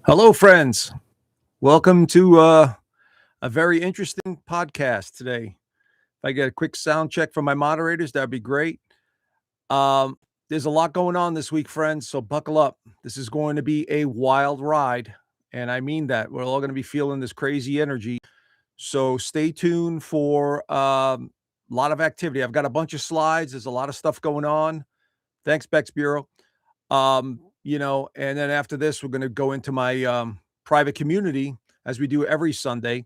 Hello, friends. Welcome to a very interesting podcast today. If I get a quick sound check from my moderators, that'd be great. Um, there's a lot going on this week, friends, so buckle up. This is going to be a wild ride, and I mean that. We're all going to be feeling this crazy energy. So stay tuned for a lot of activity. I've got a bunch of slides. There's a lot of stuff going on. Thanks, Bex Bureau. And then after this, we're going to go into my private community as we do every Sunday.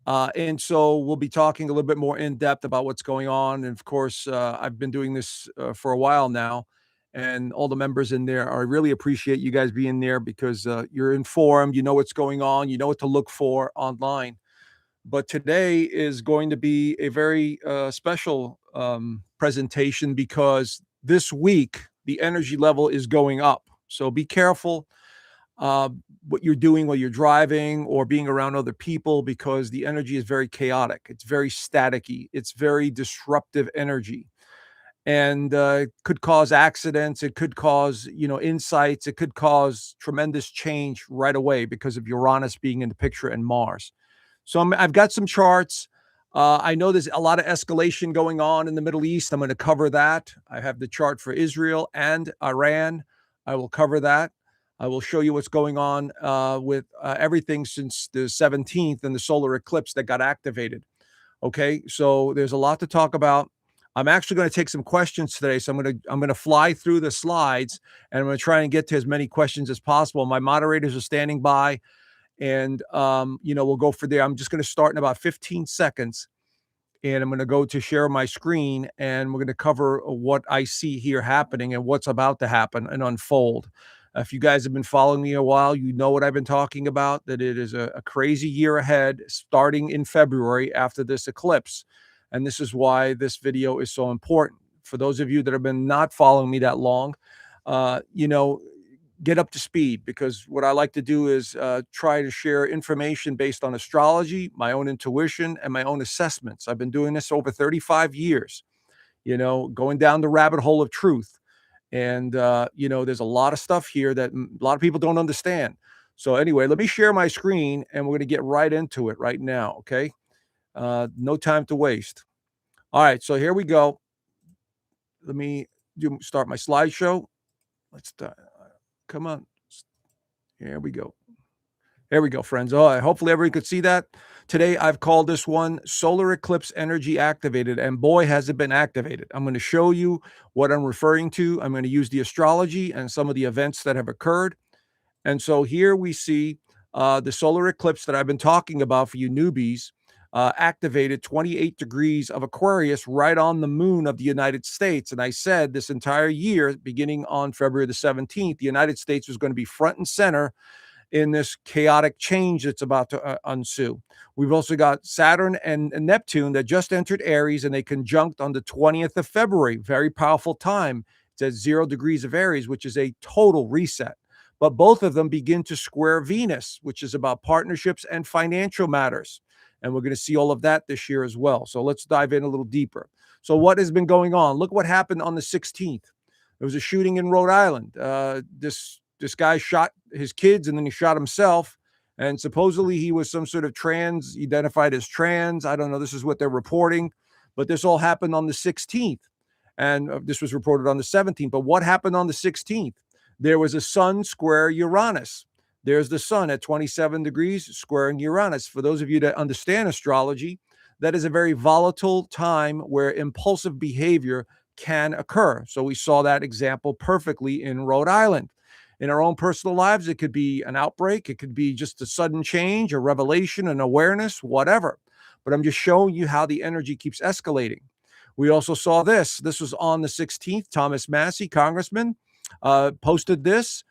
And so we'll be talking a little bit more in depth about what's going on. And of course, I've been doing this for a while now, and all the members in there, I really appreciate you guys being there because you're informed, you know what's going on, you know what to look for online. But today is going to be a very special presentation because this week the energy level is going up. So be careful uh, what you're doing while you're driving or being around other people because the energy is very chaotic. It's very staticky. It's very disruptive energy and could cause accidents. It could cause, insights. It could cause tremendous change right away because of Uranus being in the picture and Mars. So I've got some charts. I know there's a lot of escalation going on in the Middle East. I'm going to cover that. I have the chart for Israel and Iran. I will cover that. I will show you what's going on with everything since the 17th and the solar eclipse that got activated. Okay, so there's a lot to talk about. I'm actually going to take some questions today, so I'm going to fly through the slides and I'm going to try and get to as many questions as possible. My moderators are standing by and we'll go for there. I'm just going to start in about 15 seconds and I'm going to go to share my screen and we're going to cover what I see here happening and what's about to happen and unfold. If you guys have been following me a while, you know what I've been talking about, that it is a crazy year ahead starting in February after this eclipse. And this is why this video is so important. For those of you that have been not following me that long, uh, you know, get up to speed because what I like to do is try to share information based on astrology, my own intuition, and my own assessments. I've been doing this over 35 years, going down the rabbit hole of truth. And, there's a lot of stuff here that a lot of people don't understand. So, anyway, let me share my screen and we're going to get right into it right now. Okay. No time to waste. All right. So, here we go. Let me start my slideshow. Let's start. Come on. Here we go. There we go, friends. Hopefully everyone could see that. Today, I've called this one Solar Eclipse Energy Activated, and boy, has it been activated. I'm going to show you what I'm referring to. I'm going to use the astrology and some of the events that have occurred. And so here we see the solar eclipse that I've been talking about for you newbies, activated 28 degrees of Aquarius right on the moon of the United States. And I said this entire year, beginning on February the 17th, the United States was going to be front and center in this chaotic change that's about to ensue. We've also got Saturn and Neptune that just entered Aries and they conjunct on the 20th of February. Very powerful time. It's at 0 degrees of Aries, which is a total reset. But both of them begin to square Venus, which is about partnerships and financial matters. And we're going to see all of that this year as well. So let's dive in a little deeper. So what has been going on? Look what happened on the 16th. There was a shooting in Rhode Island. This guy shot his kids and then he shot himself. And supposedly he was some sort of trans, identified as trans. I don't know. This is what they're reporting. But this all happened on the 16th. And this was reported on the 17th. But what happened on the 16th? There was a sun square Uranus. There's the sun at 27 degrees squaring Uranus. For those of you that understand astrology, that is a very volatile time where impulsive behavior can occur. So we saw that example perfectly in Rhode Island. In our own personal lives, it could be an outbreak. It could be just a sudden change, a revelation, an awareness, whatever. But I'm just showing you how the energy keeps escalating. We also saw this. This was on the 16th. Thomas Massey, congressman, posted this.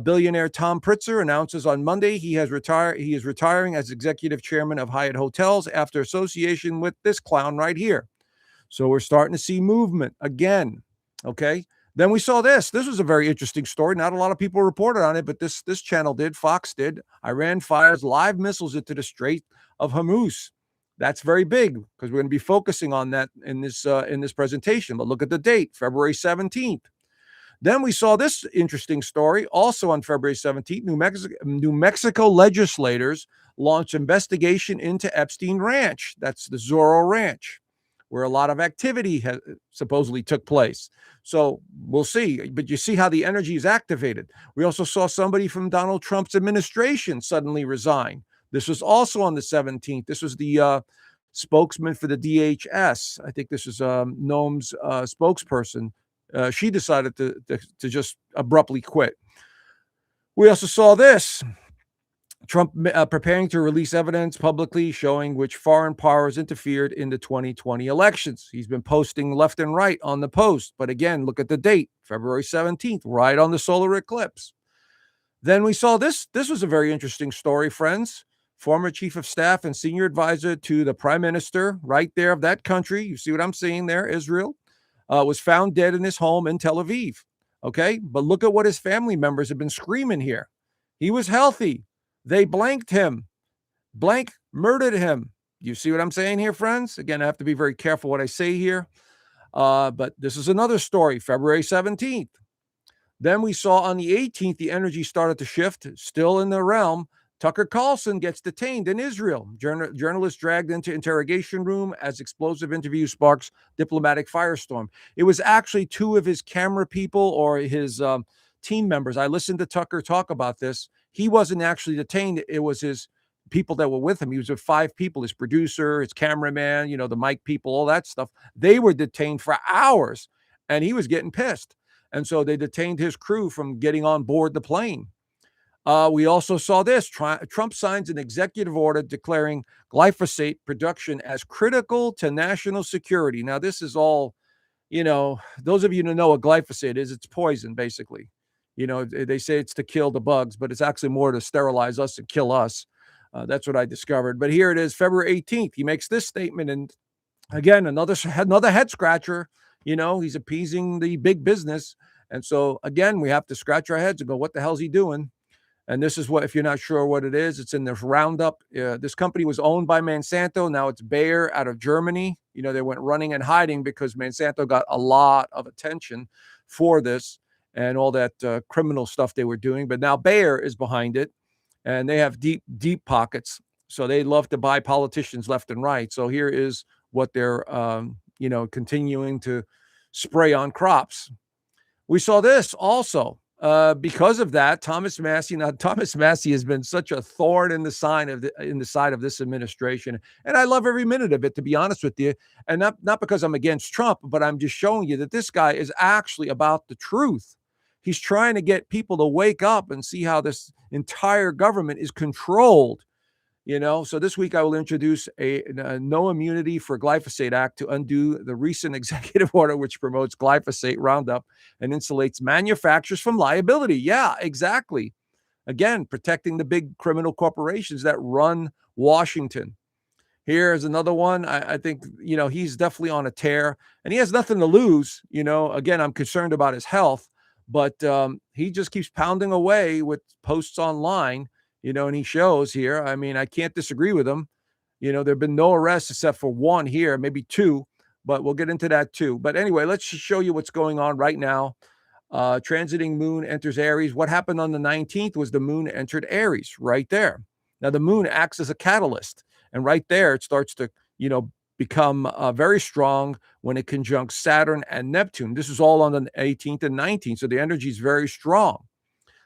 Billionaire Tom Pritzker announces on Monday he is retiring as executive chairman of Hyatt Hotels after association with this clown right here. So we're starting to see movement again. Okay. Then we saw this. This was a very interesting story. Not a lot of people reported on it, but this channel did. Fox did. Iran fires live missiles into the Strait of Hormuz. That's very big because we're going to be focusing on that in this presentation. But look at the date, February 17th. Then we saw this interesting story also on February 17th. New Mexico legislators launched investigation into Epstein Ranch. That's the Zorro Ranch, where a lot of activity supposedly took place. So we'll see. But you see how the energy is activated. We also saw somebody from Donald Trump's administration suddenly resign. This was also on the 17th. This was the spokesman for the DHS. I think this is Noam's spokesperson. She decided to just abruptly quit. We also saw this. Trump preparing to release evidence publicly showing which foreign powers interfered in the 2020 elections. He's been posting left and right on the post. But again, look at the date, February 17th, right on the solar eclipse. Then we saw this. This was a very interesting story, friends. Former chief of staff and senior advisor to the prime minister right there of that country. You see what I'm seeing there, Israel, was found dead in his home in Tel Aviv. Okay. But look at what his family members have been screaming here. He was healthy. They blanked him. Blank murdered him. You see what I'm saying here, friends? Again, I have to be very careful what I say here. But this is another story, February 17th. Then we saw on the 18th, the energy started to shift, still in the realm. Tucker Carlson gets detained in Israel. Journalist dragged into interrogation room as explosive interview sparks diplomatic firestorm. It was actually two of his camera people or his team members. I listened to Tucker talk about this. He wasn't actually detained. It was his people that were with him. He was with 5 people, his producer, his cameraman, the mic people, all that stuff. They were detained for hours, and he was getting pissed. And so they detained his crew from getting on board the plane. We also saw this. Trump signs an executive order declaring glyphosate production as critical to national security. Now, this is all, those of you who know what glyphosate is, it's poison, basically. They say it's to kill the bugs, but it's actually more to sterilize us and kill us. That's what I discovered. But here it is, February 18th. He makes this statement. And again, another head scratcher. He's appeasing the big business. And so, again, we have to scratch our heads and go, what the hell's he doing? And this is what, if you're not sure what it is, it's in this roundup. This company was owned by Monsanto. Now it's Bayer out of Germany. They went running and hiding because Monsanto got a lot of attention for this and all that criminal stuff they were doing. But now Bayer is behind it, and they have deep, deep pockets. So they love to buy politicians left and right. So here is what they're, continuing to spray on crops. We saw this also. Because of that, Thomas Massie has been such a thorn in the side of this administration. And I love every minute of it, to be honest with you. And not because I'm against Trump, but I'm just showing you that this guy is actually about the truth. He's trying to get people to wake up and see how this entire government is controlled. So this week I will introduce a no immunity for glyphosate act to undo the recent executive order, which promotes glyphosate Roundup and insulates manufacturers from liability. Yeah, exactly. Again, protecting the big criminal corporations that run Washington. Here's another one. I think, he's definitely on a tear, and he has nothing to lose. Again, I'm concerned about his health, but he just keeps pounding away with posts online. And he shows here. I mean, I can't disagree with him. There have been no arrests except for one here, maybe 2, but we'll get into that too. But anyway, let's just show you what's going on right now. Transiting moon enters Aries. What happened on the 19th was the moon entered Aries right there. Now, the moon acts as a catalyst, and right there it starts to, become very strong when it conjuncts Saturn and Neptune. This is all on the 18th and 19th, so the energy is very strong.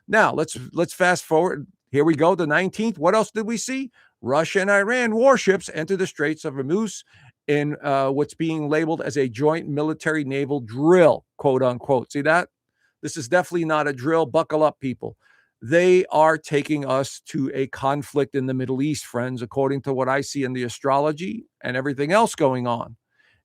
Now, let's fast forward. Here we go, the 19th. What else did we see? Russia and Iran warships enter the Straits of Hormuz in what's being labeled as a joint military naval drill, quote unquote. See that? This is definitely not a drill. Buckle up, people. They are taking us to a conflict in the Middle East, friends, according to what I see in the astrology and everything else going on.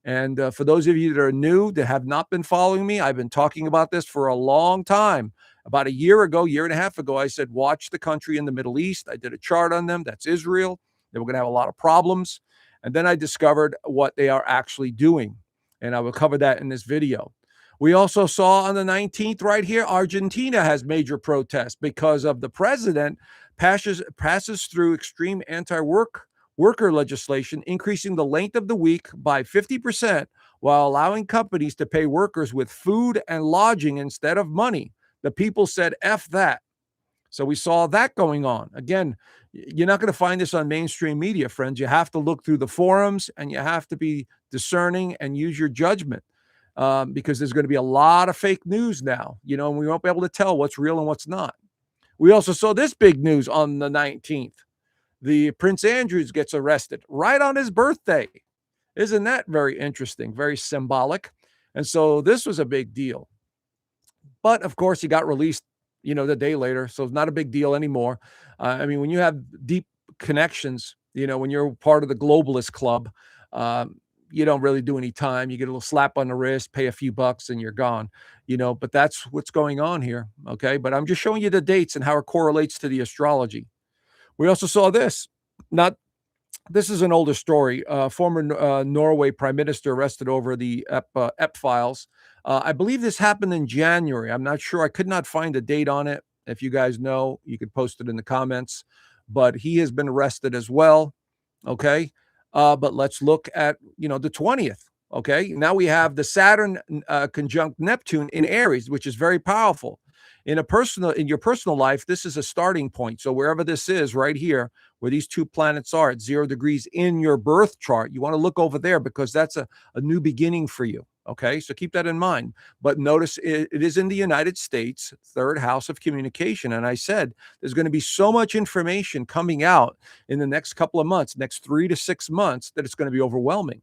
And for those of you that are new, that have not been following me, I've been talking about this for a long time. About a year and a half ago, I said, watch the country in the Middle East. I did a chart on them. That's Israel. They were going to have a lot of problems. And then I discovered what they are actually doing. And I will cover that in this video. We also saw on the 19th right here, Argentina has major protests because of the president passes through extreme anti-worker legislation, increasing the length of the week by 50%, while allowing companies to pay workers with food and lodging instead of money. The people said, F that. So we saw that going on. Again, you're not going to find this on mainstream media, friends. You have to look through the forums and you have to be discerning and use your judgment, because there's going to be a lot of fake news now, and we won't be able to tell what's real and what's not. We also saw this big news on the 19th. The Prince Andrews gets arrested right on his birthday. Isn't that very interesting? Very symbolic. And so this was a big deal. But of course, he got released, the day later. So it's not a big deal anymore. I mean, when you have deep connections, when you're part of the globalist club, you don't really do any time. You get a little slap on the wrist, pay a few bucks, and you're gone. But that's what's going on here. Okay. But I'm just showing you the dates and how it correlates to the astrology. We also saw this. Not This is an older story. Former Norway prime minister arrested over the EP files. I believe this happened in January. I'm not sure. I could not find a date on it. If you guys know, you could post it in the comments. But he has been arrested as well. Okay. But let's look at, the 20th. Okay. Now we have the Saturn conjunct Neptune in Aries, which is very powerful. In your personal life, this is a starting point. So wherever this is right here, where these two planets are at 0 degrees in your birth chart, you want to look over there because that's a new beginning for you. Okay, so keep that in mind. But notice it is in the United States, third house of communication. And I said there's going to be so much information coming out in the next couple of months, next 3 to 6 months, that it's going to be overwhelming.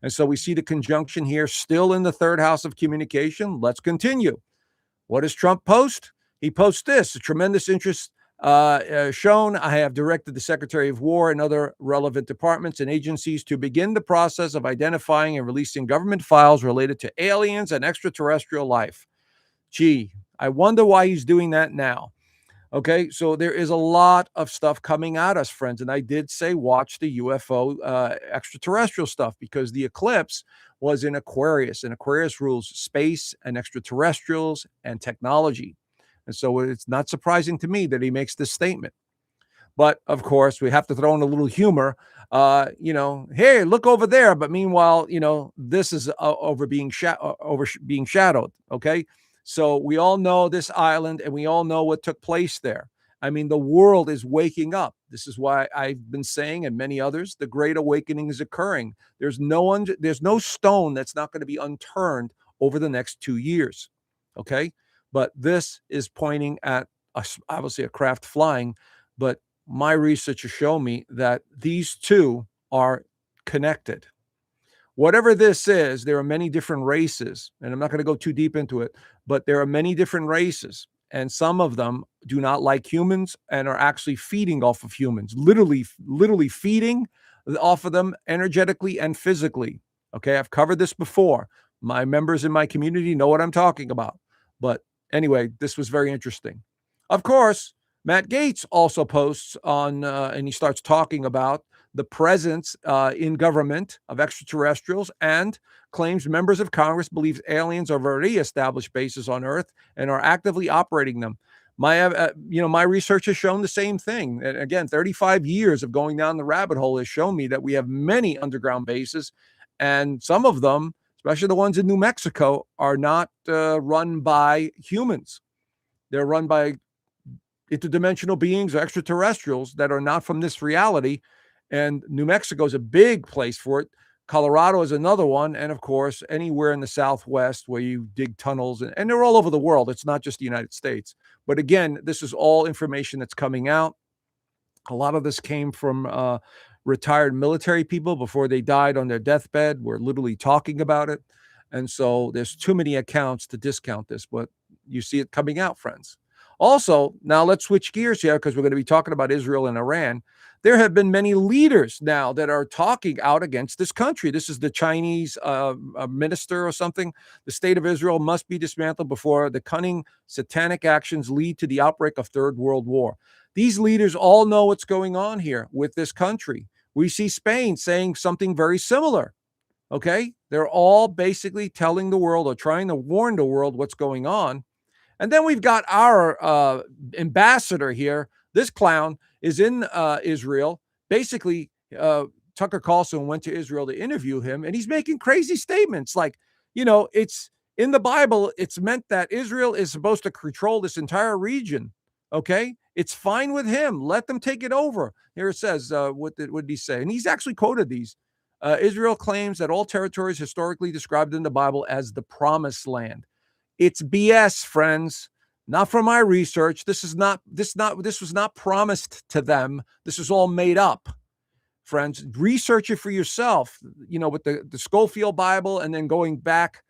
And so we see the conjunction here still in the third house of communication. Let's continue. What does Trump post? He posts this: a tremendous interest shown. I have directed the Secretary of War and other relevant departments and agencies to begin the process of identifying and releasing government files related to aliens and extraterrestrial life. Gee, I wonder why he's doing that now. Okay, so there is a lot of stuff coming at us, friends. And I did say watch the UFO extraterrestrial stuff, because the eclipse was in Aquarius, and Aquarius rules space and extraterrestrials and technology. And so it's not surprising to me that he makes this statement. But of course, we have to throw in a little humor. Hey, look over there. But meanwhile, this is over being shadowed. Okay, so we all know this island, and we all know what took place there. I mean, the world is waking up. This is why I've been saying, and many others, the Great Awakening is occurring. There's no stone that's not going to be unturned over the next 2 years. Okay, but this is pointing at obviously a craft flying, but my research has shown me that these two are connected. Whatever this is, there are many different races, and I'm not going to go too deep into it, but there are many different races, and some of them do not like humans and are actually feeding off of humans, literally feeding off of them energetically and physically. Okay, I've covered this before. My members in my community know what I'm talking about. But anyway, this was very interesting. Of course, Matt Gaetz also posts on, and he starts talking about the presence in government of extraterrestrials, and claims members of Congress believe aliens have already established bases on Earth and are actively operating them. My research has shown the same thing. And again, 35 years of going down the rabbit hole has shown me that we have many underground bases, and some of them, especially the ones in New Mexico, are not run by humans. They're run by interdimensional beings or extraterrestrials that are not from this reality. And New Mexico is a big place for it. Colorado is another one. And of course, anywhere in the Southwest where you dig tunnels, and they're all over the world. It's not just the United States. But again, this is all information that's coming out. A lot of this came from retired military people before they died on their deathbed. We're literally talking about it. And so there's too many accounts to discount this, but you see it coming out, friends. Also, now let's switch gears here, because we're going to be talking about Israel and Iran. There have been many leaders now that are talking out against this country. This is the Chinese minister or something. The state of Israel must be dismantled before the cunning satanic actions lead to the outbreak of Third World War. These leaders all know what's going on here with this country. We see Spain saying something very similar. Okay, they're all basically telling the world, or trying to warn the world, what's going on. And then we've got our ambassador here. This clown is in Israel, basically Tucker Carlson went to Israel to interview him, and he's making crazy statements like, it's in the Bible, it's meant that Israel is supposed to control this entire region. Okay, it's fine with him. Let them take it over. Here it says, what did he say? And he's actually quoted these. Israel claims that all territories historically described in the Bible as the promised land. It's BS, friends. Not from my research. This was not promised to them. This is all made up, friends. Research it for yourself, with the Schofield Bible, and then going back.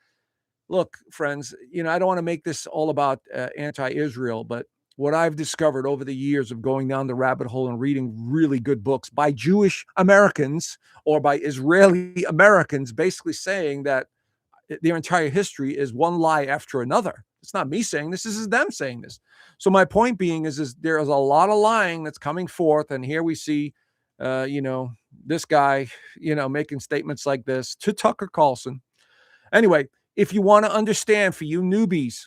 Look, friends, I don't want to make this all about anti-Israel, but what I've discovered over the years of going down the rabbit hole and reading really good books by Jewish Americans or by Israeli Americans, basically saying that their entire history is one lie after another. It's not me saying this is them saying this. So my point being is there is a lot of lying that's coming forth, and here we see, this guy, making statements like this to Tucker Carlson. Anyway, if you want to understand, for you newbies,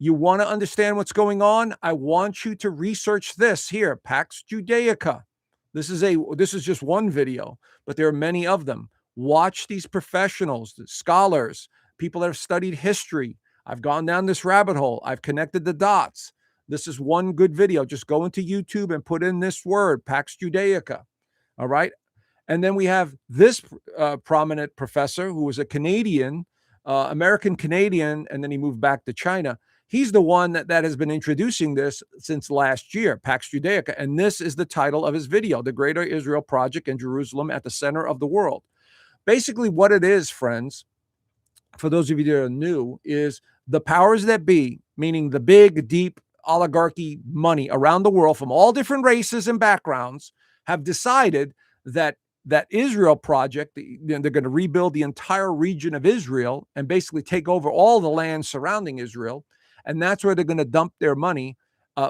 you want to understand what's going on, I want you to research this here, Pax Judaica. This is just one video, but there are many of them. Watch these professionals, the scholars, people that have studied history. I've gone down this rabbit hole. I've connected the dots. This is one good video. Just go into YouTube and put in this word, Pax Judaica. All right. And then we have this prominent professor who was a Canadian, American Canadian, and then he moved back to China. He's the one that has been introducing this since last year, Pax Judaica. And this is the title of his video, The Greater Israel Project in Jerusalem at the Center of the World. Basically, what it is, friends, for those of you that are new, is the powers that be, meaning the big, deep oligarchy money around the world from all different races and backgrounds, have decided that Israel project, they're going to rebuild the entire region of Israel and basically take over all the land surrounding Israel. And that's where they're going to dump their money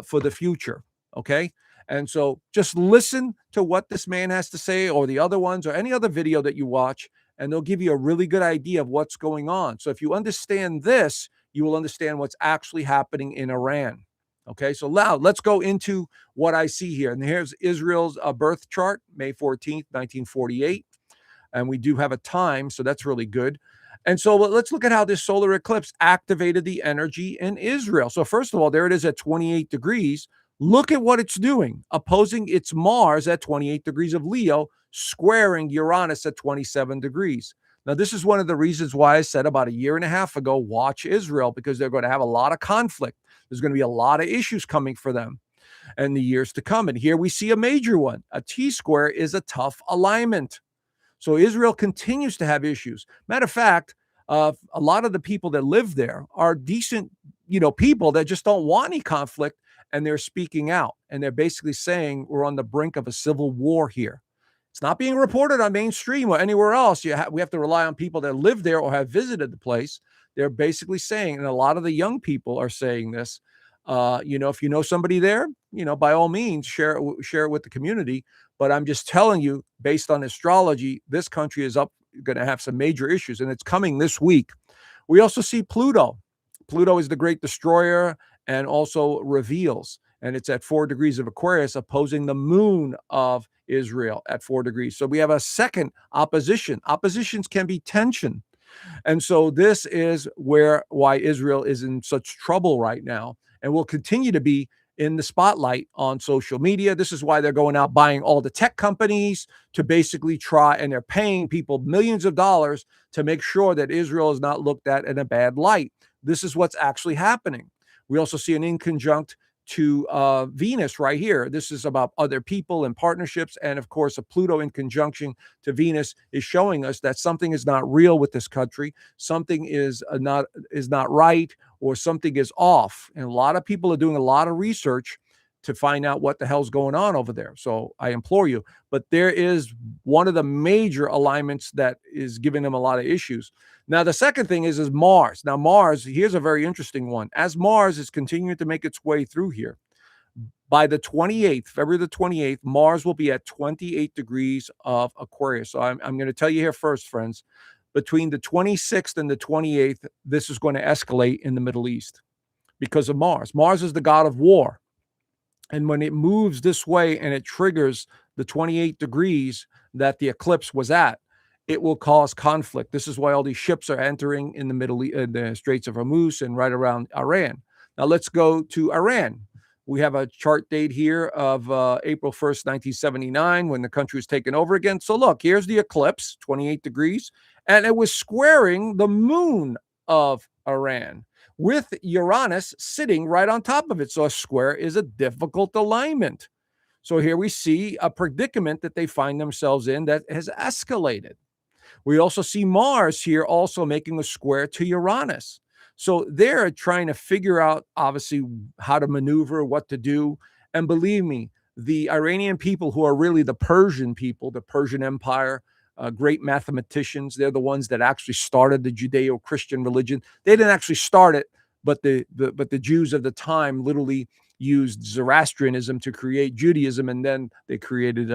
for the future. Okay. And so just listen to what this man has to say, or the other ones, or any other video that you watch, and they'll give you a really good idea of what's going on. So if you understand this, you will understand what's actually happening in Iran. Okay, so now let's go into what I see here. And here's Israel's birth chart, May 14th, 1948. And we do have a time, so that's really good. And so let's look at how this solar eclipse activated the energy in Israel. So first of all, there it is at 28 degrees. Look at what it's doing, opposing its Mars at 28 degrees of Leo, squaring Uranus at 27 degrees. Now, this is one of the reasons why I said about a year and a half ago, watch Israel, because they're going to have a lot of conflict. There's going to be a lot of issues coming for them in the years to come. And here we see a major one. A T-square is a tough alignment. So Israel continues to have issues. Matter of fact, a lot of the people that live there are decent, people that just don't want any conflict, and they're speaking out. And they're basically saying we're on the brink of a civil war here. It's not being reported on mainstream or anywhere else. We have to rely on people that live there or have visited the place. They're basically saying, and a lot of the young people are saying this, if you know somebody there, by all means, share it with the community. But I'm just telling you, based on astrology, this country is going to have some major issues, and it's coming this week. We also see Pluto. Pluto is the great destroyer and also reveals. And it's at 4 degrees of Aquarius, opposing the moon of Israel at 4 degrees. So we have a second opposition. Oppositions can be tension. And so this is why Israel is in such trouble right now, and will continue to be in the spotlight on social media. This is why they're going out buying all the tech companies to basically try, and they're paying people millions of dollars to make sure that Israel is not looked at in a bad light. This is what's actually happening. We also see an inconjunct to Venus right here. This is about other people and partnerships. And of course, a Pluto in conjunction to Venus is showing us that something is not real with this country. Something is not right, or something is off. And a lot of people are doing a lot of research to find out what the hell's going on over there. So I implore you. But there is one of the major alignments that is giving them a lot of issues. Now, the second thing is Mars. Now, Mars, here's a very interesting one. As Mars is continuing to make its way through here, by the 28th, February the 28th, Mars will be at 28 degrees of Aquarius. So I'm going to tell you here first, friends, between the 26th and the 28th, this is going to escalate in the Middle East because of Mars. Mars is the god of war. And when it moves this way and it triggers the 28 degrees, that the eclipse was at, it will cause conflict. This is why all these ships are entering in the Middle East, the Straits of Hormuz and right around Iran. Now let's go to Iran. We have a chart date here of April 1st, 1979, when the country was taken over again. So look, here's the eclipse, 28 degrees, and it was squaring the moon of Iran with Uranus sitting right on top of it. So a square is a difficult alignment. So here we see a predicament that they find themselves in that has escalated. We also see Mars here also making a square to Uranus. So they're trying to figure out, obviously, how to maneuver, what to do. And believe me, the Iranian people, who are really the Persian people, the Persian Empire, great mathematicians, they're the ones that actually started the Judeo-Christian religion. They didn't actually start it, but the Jews of the time literally used Zoroastrianism to create Judaism, and then they created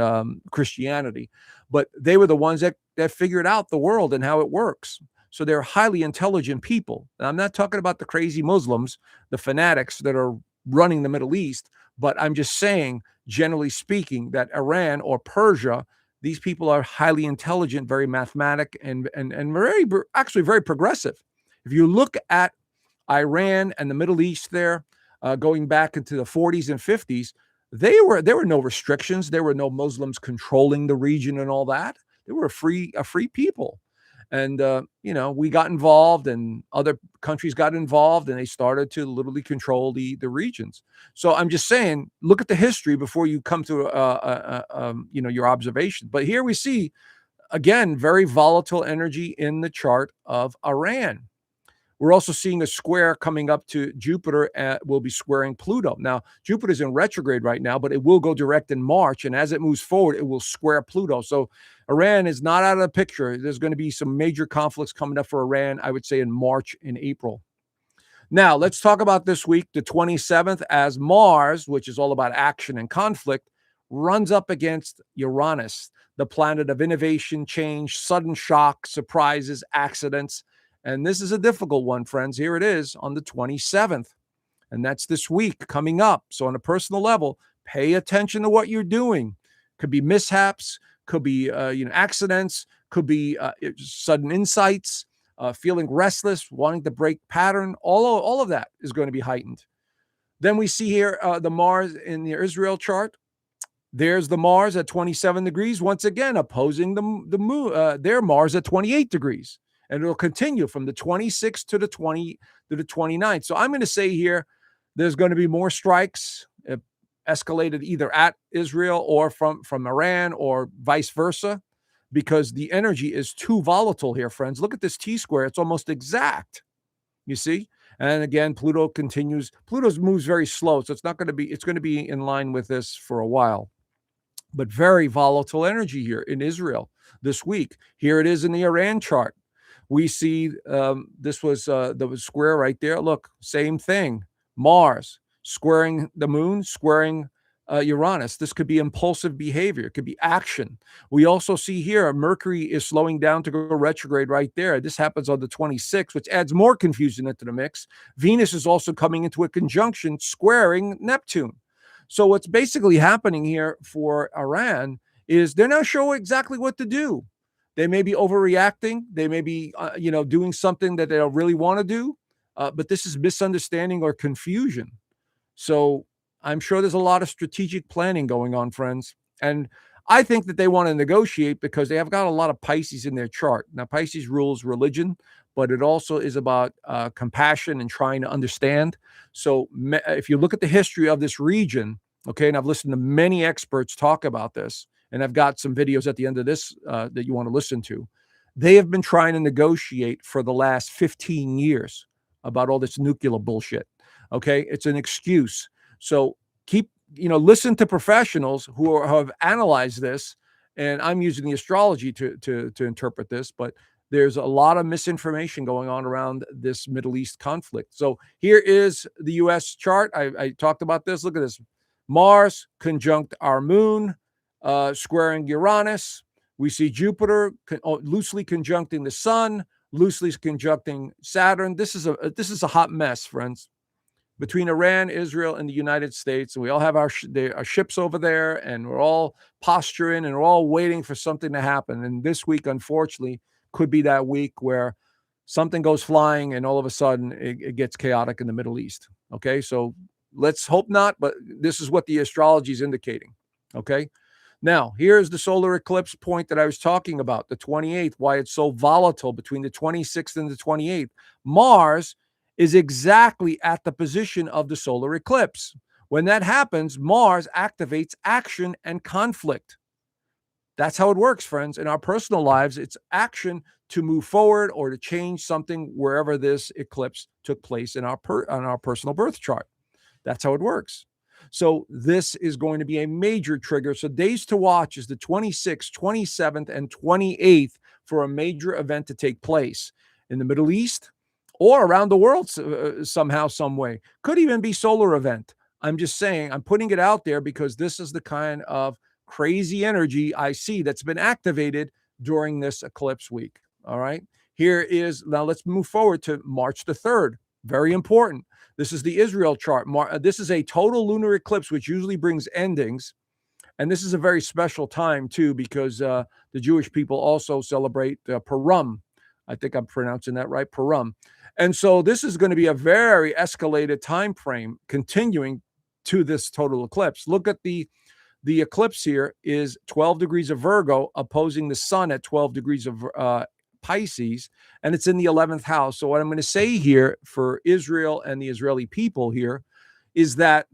Christianity. But they were the ones that figured out the world and how it works. So they're highly intelligent people. And I'm not talking about the crazy Muslims, the fanatics that are running the Middle East, but I'm just saying, generally speaking, that Iran or Persia, these people are highly intelligent, very mathematic, and very, actually very progressive. If you look at Iran and the Middle East there, going back into the 40s and 50s, there were no restrictions. There were no Muslims controlling the region and all that. They were a free people. And, we got involved, and other countries got involved, and they started to literally control the regions. So I'm just saying, look at the history before you come to, your observation. But here we see, again, very volatile energy in the chart of Iran. We're also seeing a square coming up to Jupiter, will be squaring Pluto. Now, Jupiter's in retrograde right now, but it will go direct in March. And as it moves forward, it will square Pluto. So Iran is not out of the picture. There's going to be some major conflicts coming up for Iran, I would say, in March and April. Now, let's talk about this week, the 27th, as Mars, which is all about action and conflict, runs up against Uranus, the planet of innovation, change, sudden shock, surprises, accidents. And this is a difficult one, friends. Here it is on the 27th. And that's this week coming up. So on a personal level, pay attention to what you're doing. Could be mishaps, could be accidents, could be sudden insights, feeling restless, wanting to break pattern. All of that is going to be heightened. Then we see here the Mars in the Israel chart. There's the Mars at 27 degrees, once again opposing the moon. Their Mars at 28 degrees. And it'll continue from the 26th to the 29th. So I'm going to say here, there's going to be more strikes escalated either at Israel or from Iran or vice versa, because the energy is too volatile here, friends. Look at this T-square. It's almost exact. You see? And again, Pluto continues. Pluto moves very slow, so it's going to be in line with this for a while. But very volatile energy here in Israel this week. Here it is in the Iran chart. We see this was the square right there. Look, same thing. Mars squaring the moon, squaring Uranus. This could be impulsive behavior. It could be action. We also see here Mercury is slowing down to go retrograde right there. This happens on the 26th, which adds more confusion into the mix. Venus is also coming into a conjunction, squaring Neptune. So what's basically happening here for Iran is they're not sure exactly what to do. They may be overreacting. They may be, doing something that they don't really want to do. But this is misunderstanding or confusion. So I'm sure there's a lot of strategic planning going on, friends. And I think that they want to negotiate because they have got a lot of Pisces in their chart. Now, Pisces rules religion, but it also is about compassion and trying to understand. So if you look at the history of this region, okay, and I've listened to many experts talk about this, and I've got some videos at the end of this that you want to listen to. They have been trying to negotiate for the last 15 years about all this nuclear bullshit. Okay, it's an excuse. So listen to professionals who have analyzed this, and I'm using the astrology to interpret this, but there's a lot of misinformation going on around this Middle East conflict. So here is the U.S. chart. I talked about this. Look at this. Mars conjunct our moon, squaring Uranus. We see Jupiter loosely conjuncting the sun, loosely conjuncting Saturn. This is a hot mess, friends. between Iran, Israel, and the United States. And we all have our ships over there, and we're all posturing and we're all waiting for something to happen. And this week, unfortunately, could be that week where something goes flying and all of a sudden it gets chaotic in the Middle East. Okay. So let's hope not, but this is what the astrology is indicating. Okay. Now, here's the solar eclipse point that I was talking about, the 28th, why it's so volatile between the 26th and the 28th. Mars is exactly at the position of the solar eclipse. When that happens, Mars activates action and conflict. That's how it works, friends. In our personal lives, it's action to move forward or to change something wherever this eclipse took place in our on our personal birth chart. That's how it works. So this is going to be a major trigger. So days to watch is the 26th, 27th, and 28th for a major event to take place in the Middle East or around the world somehow, some way. Could even be solar event. I'm just saying, I'm putting it out there because this is the kind of crazy energy I see that's been activated during this eclipse week. All right. Here is, now let's move forward to March the 3rd. Very important. This is the Israel chart. This is a total lunar eclipse, which usually brings endings. And this is a very special time, too, because the Jewish people also celebrate Purim. I think I'm pronouncing that right, Purim. And so this is going to be a very escalated time frame continuing to this total eclipse. Look at the eclipse here is 12 degrees of Virgo opposing the sun at 12 degrees of Pisces, and it's in the 11th house. So what I'm going to say here for Israel and the Israeli people here is that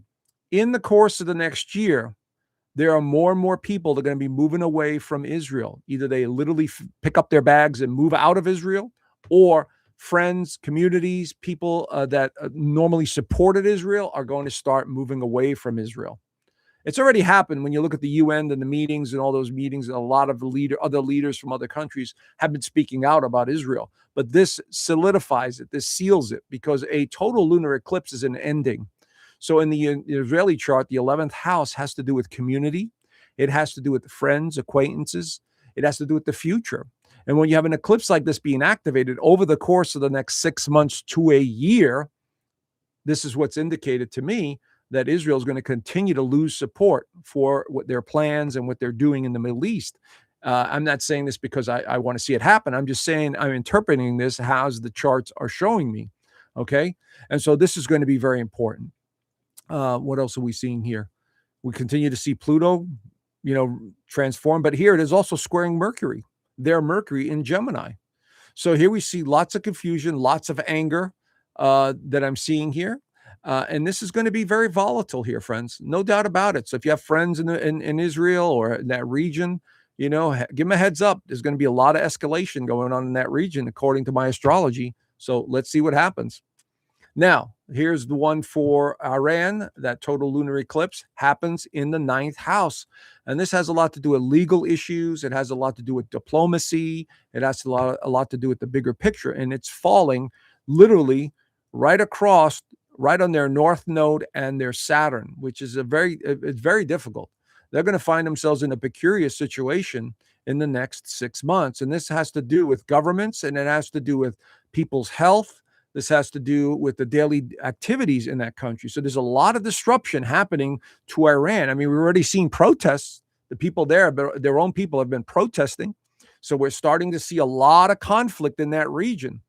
in the course of the next year, there are more and more people that are going to be moving away from Israel. Either they literally pick up their bags and move out of Israel, or friends, communities, people that normally supported Israel are going to start moving away from Israel. It's already happened when you look at the UN and the meetings and all those meetings. A lot of the other leaders from other countries have been speaking out about Israel. But this solidifies it. This seals it because a total lunar eclipse is an ending. So in the Israeli chart, the 11th house has to do with community. It has to do with friends, acquaintances. It has to do with the future. And when you have an eclipse like this being activated over the course of the next 6 months to a year, this is what's indicated to me that Israel is going to continue to lose support for what their plans and what they're doing in the Middle East. I'm not saying this because I want to see it happen. I'm just saying I'm interpreting this as the charts are showing me. Okay. And so this is going to be very important. What else are we seeing here? We continue to see Pluto, transform, but here it is also squaring Mercury, their Mercury in Gemini. So here we see lots of confusion, lots of anger that I'm seeing here. And this is going to be very volatile here, friends. No doubt about it. So if you have friends in Israel or in that region, give them a heads up. There's going to be a lot of escalation going on in that region, according to my astrology. So let's see what happens. Now, here's the one for Iran. That total lunar eclipse happens in the 9th house. And this has a lot to do with legal issues. It has a lot to do with diplomacy. It has a lot to do with the bigger picture. And it's falling literally right across, right on their north node and their Saturn, which is it's very difficult. They're going to find themselves in a peculiar situation in the next 6 months. And this has to do with governments, and it has to do with people's health. This has to do with the daily activities in that country. So there's a lot of disruption happening to Iran. I mean, we're already seeing protests. The people there, their own people have been protesting. So we're starting to see a lot of conflict in that region.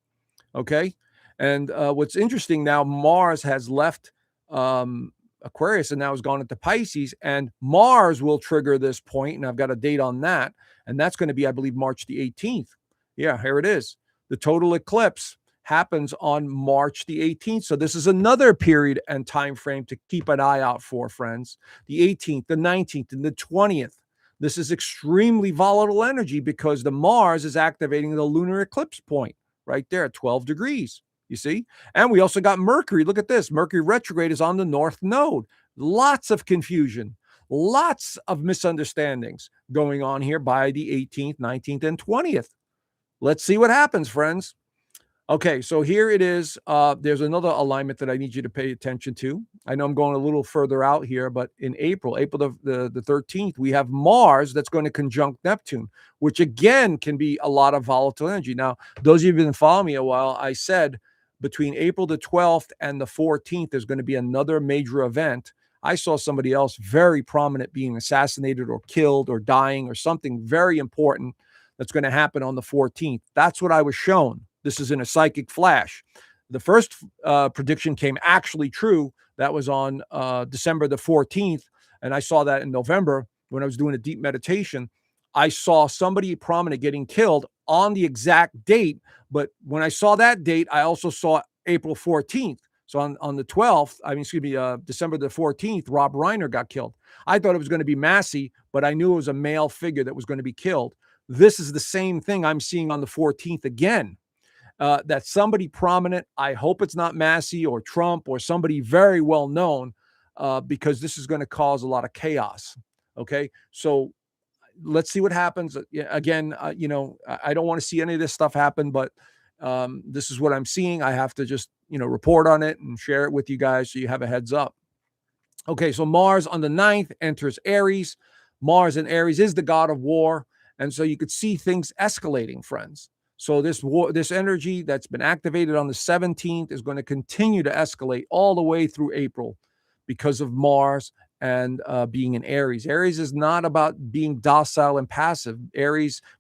Okay. And what's interesting now, Mars has left Aquarius and now has gone into Pisces, and Mars will trigger this point. And I've got a date on that. And that's going to be, I believe, March the 18th. Yeah, here it is. The total eclipse happens on March the 18th. So this is another period and time frame to keep an eye out for, friends. The 18th, the 19th, and the 20th. This is extremely volatile energy because the Mars is activating the lunar eclipse point right there at 12 degrees. You see? And we also got Mercury. Look at this. Mercury retrograde is on the north node. Lots of confusion, lots of misunderstandings going on here by the 18th, 19th, and 20th. Let's see what happens, friends. Okay, so here it is. There's another alignment that I need you to pay attention to. I know I'm going a little further out here, but in April the 13th, we have Mars that's going to conjunct Neptune, which again can be a lot of volatile energy. Now, those of you who've been following me a while, I said between April the 12th and the 14th, there's going to be another major event. I saw somebody else very prominent being assassinated or killed or dying or something very important that's going to happen on the 14th. That's what I was shown. This is in a psychic flash. The first prediction came actually true. That was on December the 14th. And I saw that in November when I was doing a deep meditation. I saw somebody prominent getting killed on the exact date. But when I saw that date, I also saw April 14th. So on the 12th, December the 14th, Rob Reiner got killed. I thought it was going to be Massey, but I knew it was a male figure that was going to be killed. This is the same thing I'm seeing on the 14th again. That somebody prominent, I hope it's not Massey or Trump or somebody very well known, because this is going to cause a lot of chaos. Okay. So let's see what happens. Again, I don't want to see any of this stuff happen, but this is what I'm seeing. I have to just, report on it and share it with you guys so you have a heads up. Okay, so Mars on the 9th enters Aries. Mars in Aries is the god of war. And so you could see things escalating, friends. So this energy that's been activated on the 17th is going to continue to escalate all the way through April because of Mars and being in Aries. Aries is not about being docile and passive.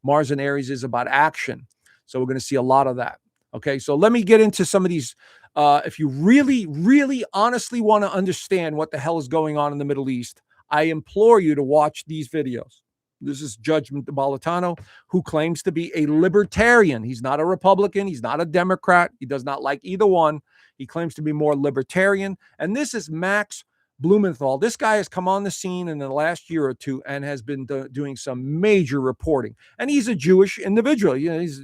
Mars in Aries is about action. So we're going to see a lot of that. Okay, so let me get into some of these. If you really, really honestly want to understand what the hell is going on in the Middle East, I implore you to watch these videos. This is Judge Napolitano, who claims to be a libertarian. He's not a Republican. He's not a Democrat. He does not like either one. He claims to be more libertarian. And this is Max Blumenthal. This guy has come on the scene in the last year or two and has been doing some major reporting. And he's a Jewish individual. His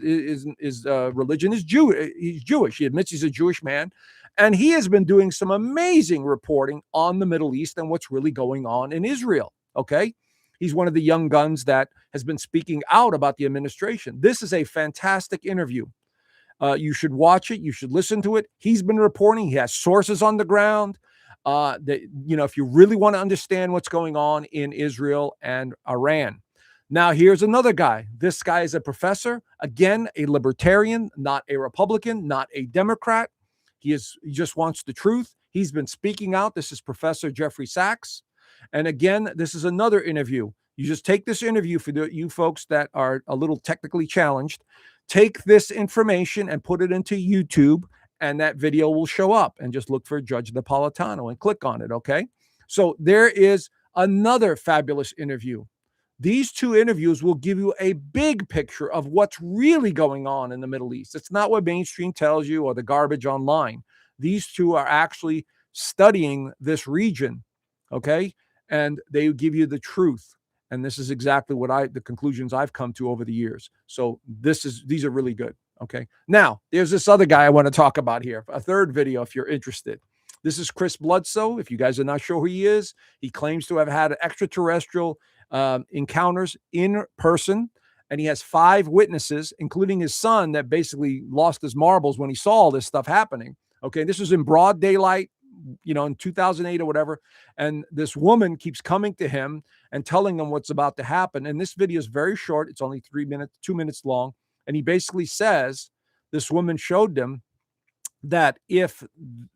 religion is Jew. He's Jewish. He admits he's a Jewish man. And he has been doing some amazing reporting on the Middle East and what's really going on in Israel. Okay. He's one of the young guns that has been speaking out about the administration. This is a fantastic interview. You should watch it. You should listen to it. He's been reporting. He has sources on the ground. If you really want to understand what's going on in Israel and Iran. Now, here's another guy. This guy is a professor. Again, a libertarian, not a Republican, not a Democrat. He just wants the truth. He's been speaking out. This is Professor Jeffrey Sachs. And again, this is another interview. You just take this interview for you folks that are a little technically challenged. Take this information and put it into YouTube, and that video will show up. And just look for Judge Napolitano and click on it, okay? So there is another fabulous interview. These two interviews will give you a big picture of what's really going on in the Middle East. It's not what mainstream tells you or the garbage online. These two are actually studying this region, okay? And they give you the truth. And this is exactly the conclusions I've come to over the years. So these are really good. Okay. Now there's this other guy I want to talk about here. A third video, if you're interested. This is Chris Bledsoe. If you guys are not sure who he is, he claims to have had extraterrestrial encounters in person. And he has 5 witnesses, including his son, that basically lost his marbles when he saw all this stuff happening. Okay. This was in broad daylight, in 2008 or whatever. And this woman keeps coming to him and telling him what's about to happen. And this video is very short. It's only 2 minutes long. And he basically says, this woman showed them that if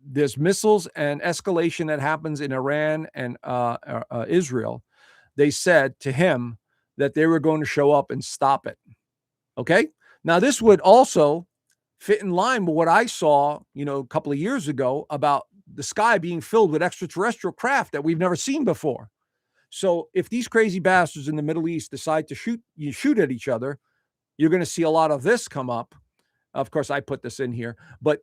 there's missiles and escalation that happens in Iran and Israel, they said to him that they were going to show up and stop it. Okay. Now this would also fit in line with what I saw, a couple of years ago about the sky being filled with extraterrestrial craft that we've never seen before. So if these crazy bastards in the Middle East decide to shoot at each other, you're going to see a lot of this come up. Of course, I put this in here, but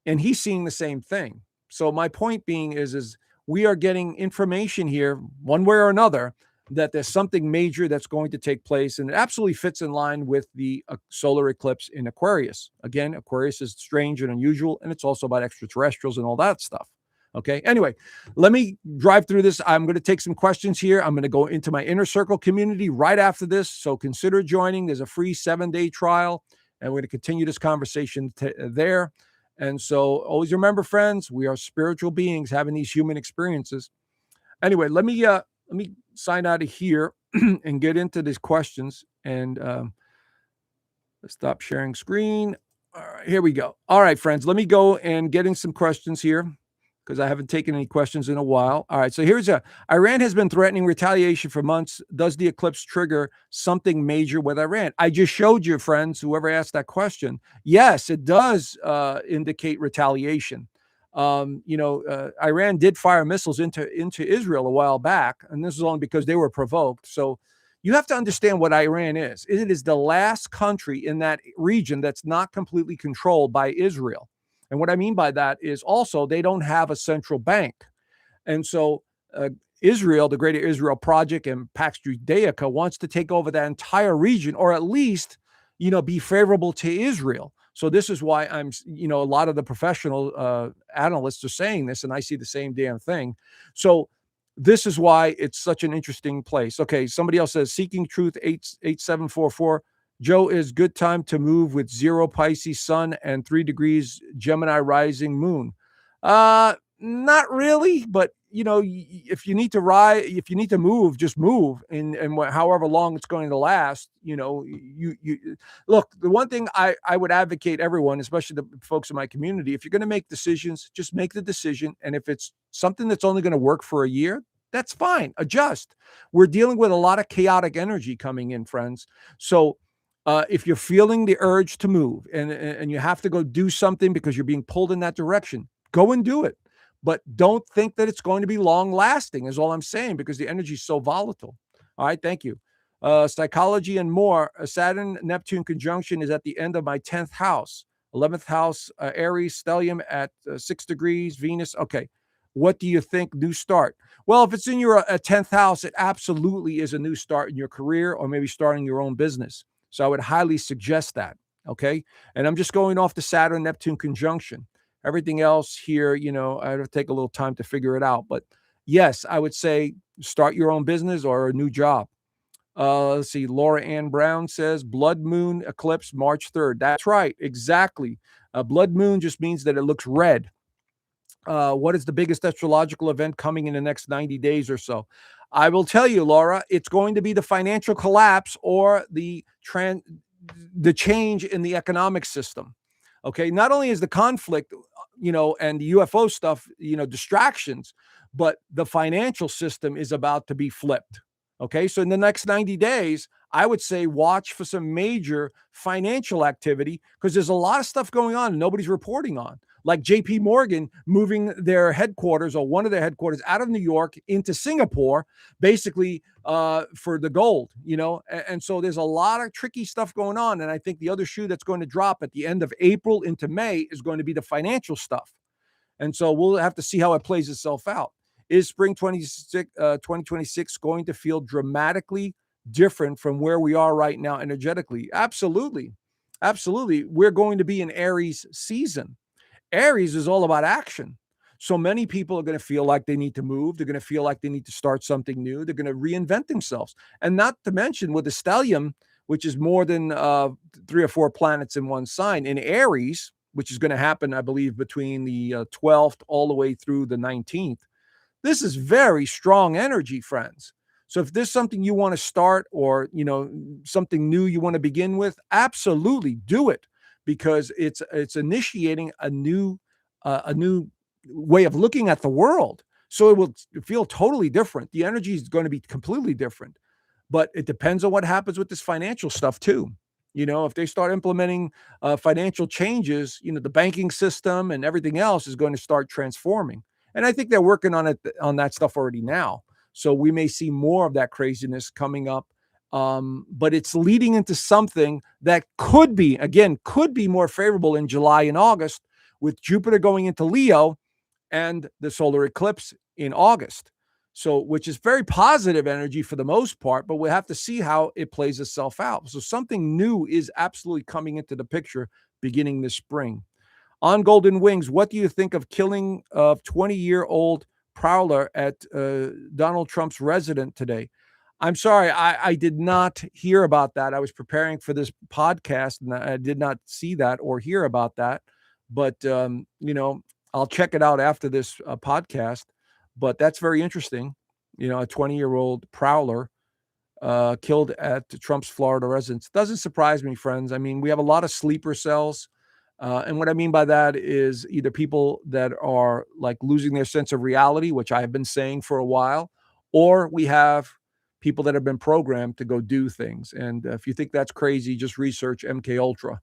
and he's seeing the same thing. So my point being is we are getting information here, one way or another, that there's something major that's going to take place, and it absolutely fits in line with the solar eclipse in Aquarius. Again, Aquarius is strange and unusual, and it's also about extraterrestrials and all that stuff. Okay. Anyway, let me drive through this. I'm going to take some questions here. I'm going to go into my inner circle community right after this. So consider joining. There's a free 7-day trial, and we're going to continue this conversation there. And so always remember, friends, we are spiritual beings having these human experiences. Anyway, let me sign out of here and get into these questions, and stop sharing screen. All right, here we go. All right, friends, let me go and get in some questions here because I haven't taken any questions in a while. All right, so here's a Iran has been threatening retaliation for months. Does the eclipse trigger something major with Iran? I just showed you, friends, whoever asked that question. Yes, it does indicate retaliation. Iran did fire missiles into Israel a while back, and this is only because they were provoked. So you have to understand what Iran is. It is the last country in that region that's not completely controlled by Israel. And what I mean by that is also they don't have a central bank. And so uh, Israel, the Greater Israel Project and Pax Judaica wants to take over that entire region, or at least, be favorable to Israel. So this is why a lot of the professional analysts are saying this, and I see the same damn thing. So this is why it's such an interesting place. Okay, somebody else says Seeking Truth 8744. Joe, is good time to move with 0 Pisces Sun and 3 degrees Gemini rising moon. Not really, but if you need to ride, if you need to move, just move, and however long it's going to last. You look. The one thing I would advocate everyone, especially the folks in my community, if you're going to make decisions, just make the decision, and if it's something that's only going to work for a year, that's fine. Adjust. We're dealing with a lot of chaotic energy coming in, friends. So if you're feeling the urge to move and you have to go do something because you're being pulled in that direction, go and do it. But don't think that it's going to be long lasting, is all I'm saying, because the energy is so volatile. All right. Thank you. Psychology and more. A Saturn Neptune conjunction is at the end of my 10th house, 11th house, Aries, stellium at 6 degrees, Venus. Okay. What do you think? New start. Well, if it's in your 10th house, it absolutely is a new start in your career or maybe starting your own business. So I would highly suggest that. Okay. And I'm just going off the Saturn Neptune conjunction. Everything else here, I have to take a little time to figure it out. But yes, I would say start your own business or a new job. Let's see. Laura Ann Brown says blood moon eclipse March 3rd. That's right. Exactly. Blood moon just means that it looks red. What is the biggest astrological event coming in the next 90 days or so? I will tell you, Laura, it's going to be the financial collapse or the change in the economic system. Okay. Not only is the conflict, and the UFO stuff, distractions, but the financial system is about to be flipped. Okay. So in the next 90 days, I would say watch for some major financial activity because there's a lot of stuff going on and nobody's reporting on, like JP Morgan moving their headquarters or one of their headquarters out of New York into Singapore, basically for the gold, and so there's a lot of tricky stuff going on. And I think the other shoe that's going to drop at the end of April into May is going to be the financial stuff. And so we'll have to see how it plays itself out. Is spring 2026 going to feel dramatically different from where we are right now energetically? Absolutely. Absolutely. We're going to be in Aries season. Aries is all about action. So many people are going to feel like they need to move. They're going to feel like they need to start something new. They're going to reinvent themselves. And not to mention with the stellium, which is more than 3 or 4 planets in one sign, in Aries, which is going to happen, I believe, between the 12th all the way through the 19th. This is very strong energy, friends. So if there's something you want to start or, something new you want to begin with, absolutely do it, because it's initiating a new way of looking at the world. So it will feel totally different. The energy is going to be completely different. But it depends on what happens with this financial stuff too. If they start implementing financial changes, the banking system and everything else is going to start transforming. And I think they're working on that stuff already now. So we may see more of that craziness coming up. But it's leading into something that could be more favorable in July and August, with Jupiter going into Leo and the solar eclipse in August. So, which is very positive energy for the most part, but we'll have to see how it plays itself out. So something new is absolutely coming into the picture beginning this spring. On Golden Wings, what do you think of killing of 20-year-old prowler at Donald Trump's residence today? I'm sorry, I did not hear about that. I was preparing for this podcast and I did not see that or hear about that. But, I'll check it out after this podcast. But that's very interesting. A 20-year-old prowler killed at Trump's Florida residence. Doesn't surprise me, friends. I mean, we have a lot of sleeper cells. And what I mean by that is either people that are like losing their sense of reality, which I have been saying for a while, or we have people that have been programmed to go do things. And if you think that's crazy, just research MK Ultra.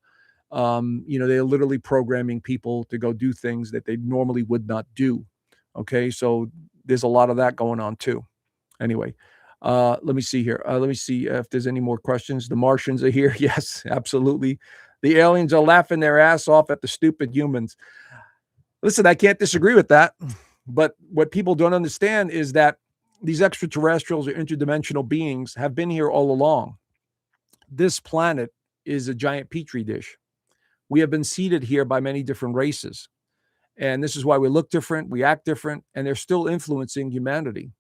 They're literally programming people to go do things that they normally would not do. Okay, so there's a lot of that going on too. Anyway, let me see here. Let me see if there's any more questions. The Martians are here. Yes, absolutely. The aliens are laughing their ass off at the stupid humans. Listen, I can't disagree with that. But what people don't understand is that these extraterrestrials or interdimensional beings have been here all along. This planet is a giant petri dish. We have been seeded here by many different races. And this is why we look different, we act different, and they're still influencing humanity.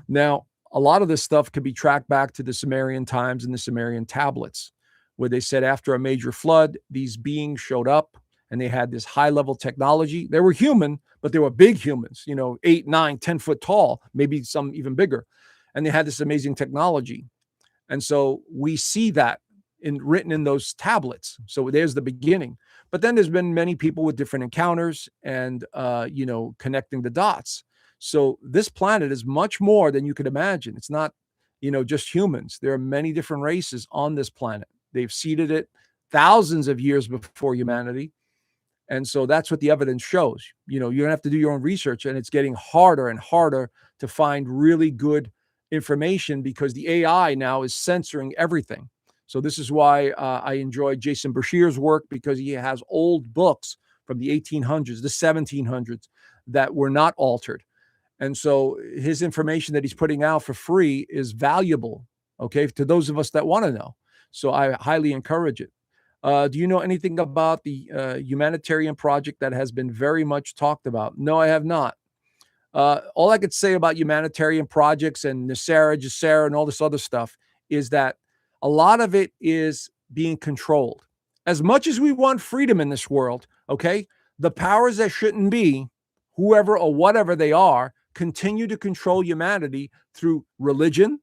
Now, a lot of this stuff could be tracked back to the Sumerian times and the Sumerian tablets, where they said after a major flood, these beings showed up and they had this high level technology. They were human, but they were big humans, 8, 9, 10 foot tall, maybe some even bigger. And they had this amazing technology. And so we see that written in those tablets. So there's the beginning. But then there's been many people with different encounters and, connecting the dots. So this planet is much more than you could imagine. It's not, just humans. There are many different races on this planet. They've seeded it thousands of years before humanity. And so that's what the evidence shows. You're going to have to do your own research, and it's getting harder and harder to find really good information because the AI now is censoring everything. So this is why I enjoy Jason Bashir's work, because he has old books from the 1800s, the 1700s that were not altered. And so his information that he's putting out for free is valuable, okay, to those of us that want to know. So I highly encourage it. Do you know anything about the humanitarian project that has been very much talked about? No, I have not. All I could say about humanitarian projects and Nasara, Jassara, and all this other stuff is that a lot of it is being controlled. As much as we want freedom in this world, okay, the powers that shouldn't be, whoever or whatever they are, continue to control humanity through religion,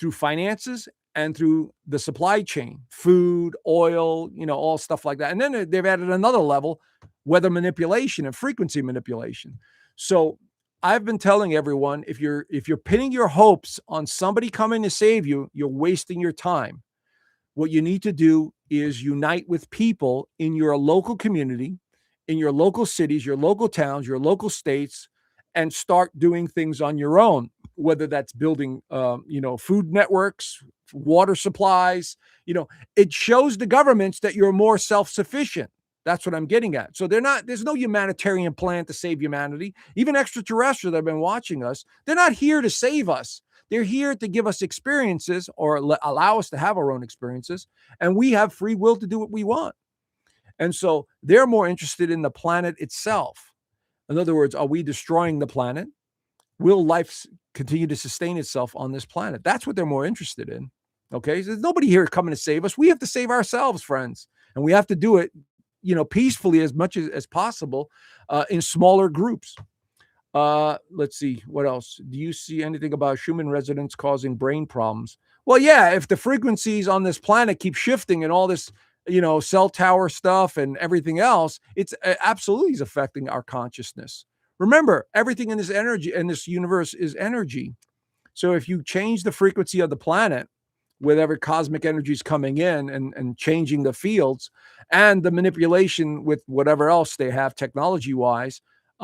through finances, and through the supply chain, food, oil, all stuff like that. And then they've added another level, weather manipulation and frequency manipulation. So I've been telling everyone, if you're pinning your hopes on somebody coming to save you, you're wasting your time. What you need to do is unite with people in your local community, in your local cities, your local towns, your local states, and start doing things on your own, whether that's building, food networks, water supplies. It shows the governments that you're more self-sufficient. That's what I'm getting at. So there's no humanitarian plan to save humanity. Even extraterrestrials that have been watching us, they're not here to save us. They're here to give us experiences or allow us to have our own experiences. And we have free will to do what we want. And so they're more interested in the planet itself. In other words, are we destroying the planet? Will life continue to sustain itself on this planet? That's what they're more interested in. Okay. So there's nobody here coming to save us. We have to save ourselves, friends. And we have to do it peacefully as much as possible in smaller groups. Let's see. What else? Do you see anything about Schumann resonance causing brain problems? Well, yeah, if the frequencies on this planet keep shifting and all this, cell tower stuff and everything else, it's absolutely is affecting our consciousness. Remember, everything in this energy in this universe is energy. So if you change the frequency of the planet, whatever cosmic energy is coming in and changing the fields and the manipulation with whatever else they have technology wise,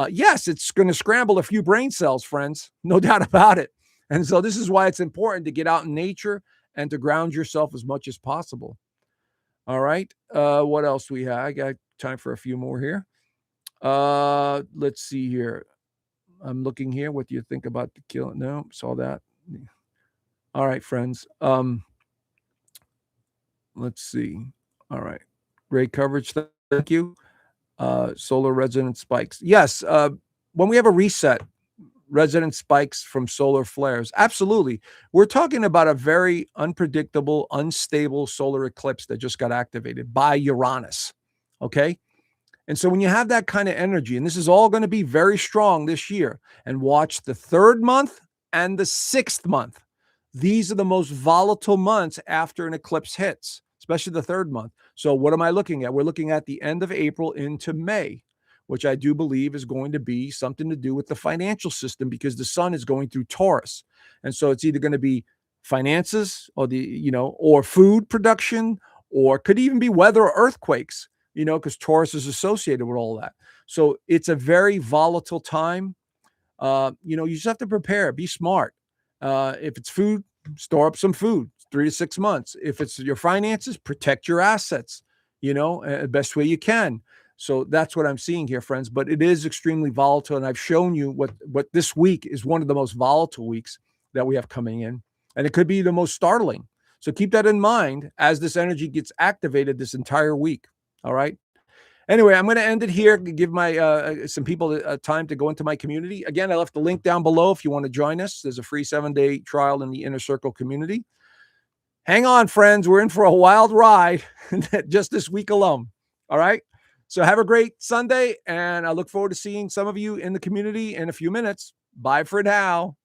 yes, it's going to scramble a few brain cells, friends, no doubt about it. And so this is why it's important to get out in nature and to ground yourself as much as possible. All right. What else we have? I got time for a few more here. Let's see here. I'm looking here. What do you think about the kill? No, saw that. All right, friends. Let's see. All right. Great coverage. Thank you. Solar resonance spikes. Yes. When we have a reset, resonance spikes from solar flares. Absolutely. We're talking about a very unpredictable, unstable solar eclipse that just got activated by Uranus. Okay. And so when you have that kind of energy, and this is all going to be very strong this year, and watch the 3rd month and the 6th month. These are the most volatile months after an eclipse hits, especially the third month. So what am I looking at? We're looking at the end of April into May, which I do believe is going to be something to do with the financial system because the sun is going through Taurus. And so it's either going to be finances or or food production, or could even be weather or earthquakes, because Taurus is associated with all that. So it's a very volatile time. You just have to prepare, be smart. If it's food, store up some food, 3 to 6 months. If it's your finances, protect your assets, best way you can. So that's what I'm seeing here, friends. But it is extremely volatile. And I've shown you what this week is one of the most volatile weeks that we have coming in. And it could be the most startling. So keep that in mind as this energy gets activated this entire week. All right. Anyway, I'm going to end it here. Give my some people time to go into my community. Again, I left the link down below if you want to join us. There's a free 7-day trial in the Inner Circle community. Hang on, friends. We're in for a wild ride just this week alone. All right. So have a great Sunday, and I look forward to seeing some of you in the community in a few minutes. Bye for now.